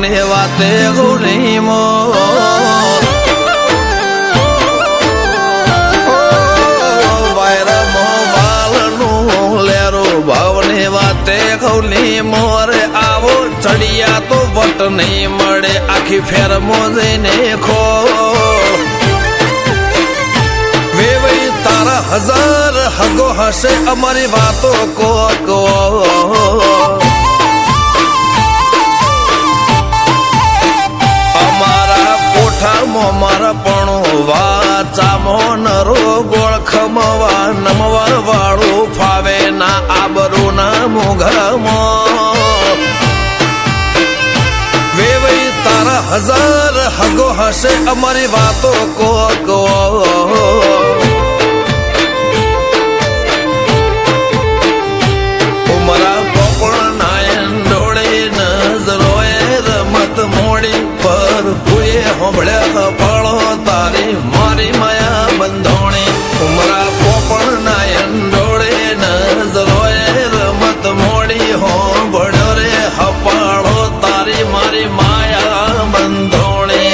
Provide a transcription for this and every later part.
ભાવની વાતે ગુણી મો ભાવની વાતે ખૌલી મોરે આવો ચડિયા તો વટ નહીં મળે આખી ફેર મોજને ખો વેવઈ તારા હજાર હગો હશે અમારી વાતો કો અમારા કોઠામાં મારા પણ વાચામો નરો ગોળ ખમવા નમવા વાળું ફાવે ના આબરૂ ના મોઘામાં વેવઈ તારા હજાર હગો હશે અમારી વાતો કો ઉમરા પોપણ નાયન ડોળે નજરોએ રમત મોડી પર કોઈ હોંભળ્યા પાળો તારી મારી માયા બંધોણી ઉમરા પોપણ નાયન ડોળે નજરોએ રમત મોડી હોંભળ્યો રે હપાળો તારી મારી માયા બંધોણી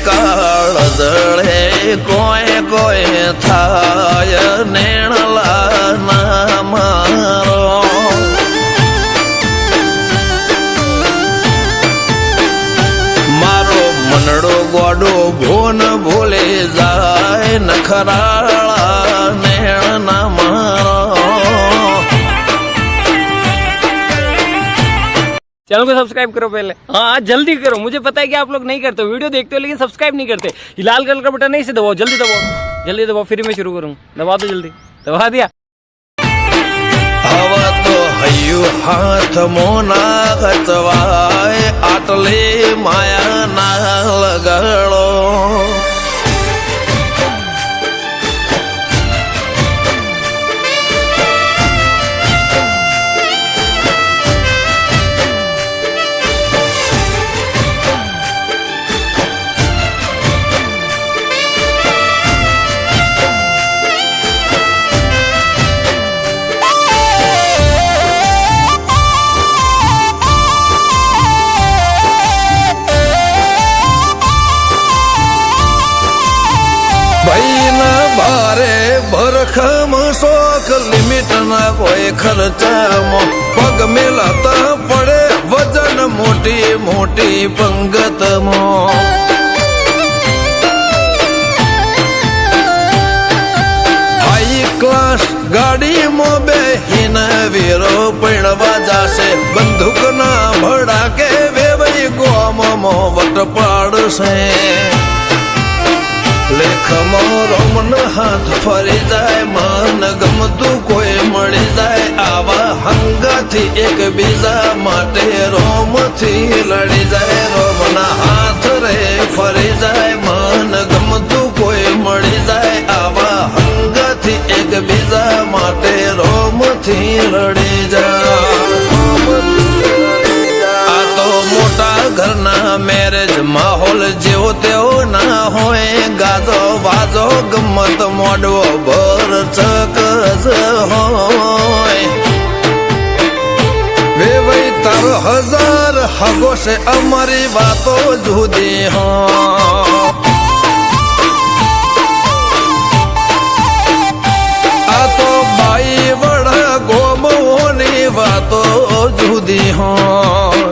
કાળ જળે કોઈ કોઈ થાય નેણલા ના મારો મારો મનડો ગોડો ભોન ભૂલે જાય નખરાળા નેણ ના મારો चैनल को सब्सक्राइब करो पहले, हाँ जल्दी करो। मुझे पता है कि आप लोग नहीं करते, वीडियो देखते हो लेकिन सब्सक्राइब नहीं करते। ये लाल कलर का बटन नहीं से दबाओ, जल्दी दबाओ, फिर मैं शुरू करूँ। दबा दो जल्दी, दबा दिया। हवा तो हयु हाथ मोना खचवाए आटले माया ना लगड़ो ભારે ભરખમ શોખ લિમિટ ના કોઈ ખર્ચામાં પગ મેલાતા પડે વજન મોટી મોટી પંગતમાં હાઈ ક્લાસ ગાડીમાં બેહીને વીરો પૈણવા જાશે બંદૂક ના ભડાકે વેવઈ ગોમમાં વટ પાડશે લેખમાં રોમન હાથ ફરી જાય મન ગમતું કોઈ મળી જાય આવા હંગાથી એક બીજા માટે રોમથી લડી જાય રોમના હાથ રે ફરી જાય મન ગમતું કોઈ મળી જાય આવા હંગાથી એક બીજા માટે રોમથી લડી જાય આ તો મોટા ઘરના મેરેજ માહોલ જેવો તેવો ના હોય ગાજો વાજો ગમત મોડવો ભર ચકજ હોય વેવઈ તારો હજાર હગો છે અમારી વાતો જુદી હોય આ તો બાઈ વડા ગોમોની વાતો જુદી હોય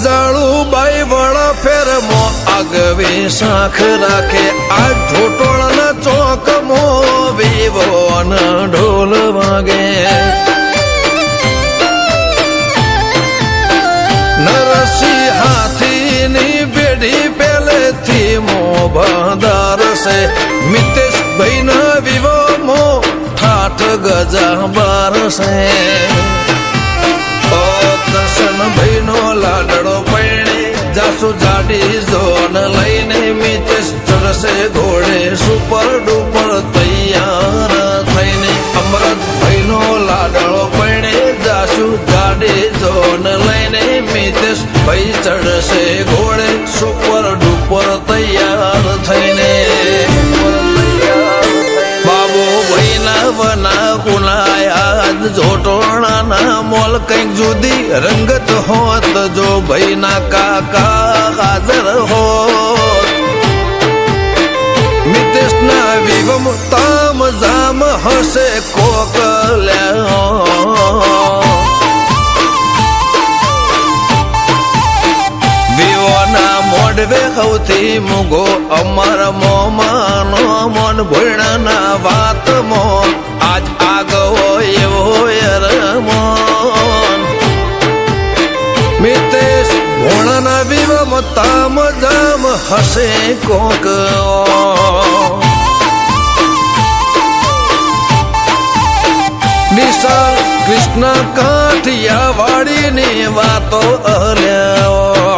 ગજાળું બાઈ વડા ફેરમો આગવી શાખ રાખે આ ઢોટોળના ચોકમો વિવો ઢોલ વાગે નરસિંહ હાથીની પેઢી પેલેથી મો બંધાર છે મિતેશ ભાઈના વિવો મો ઠાઠ રાજા બારસે ઓ કરશન ભાઈ નો લાડડો પૈણે જાસુ જાડી જોન લઈને મિતેશ ચડશે ઘોડે સુપર ડુપર તૈયાર થઈને અમરત ભાઈ નો લાડડો પૈણે જાસુ જાડી જોન લઈને મિતેશ ભાઈ ચડશે ઘોડે સુપર ડુપર તૈયાર થઈને બાબુ ભાઈના વના કુલાયા જોટોણાના મોલ કંઈક જુદી રંગત હોત જો ભાઈના કાકા હાજર હોત મિતેશના વિવમ તામ જામ હશે કોકલ્યા વિવોના મોઢવે સૌથી મૂગો અમર મોમાનો મોન ભોયણાના વાતમો આજ આગવો એવો યરમોન મિતેશ ભોણાના વિવમ તામ જામ હશે કોક નિશાળ કૃષ્ણ કાઠિયા વાડીની વાતો અલ્યા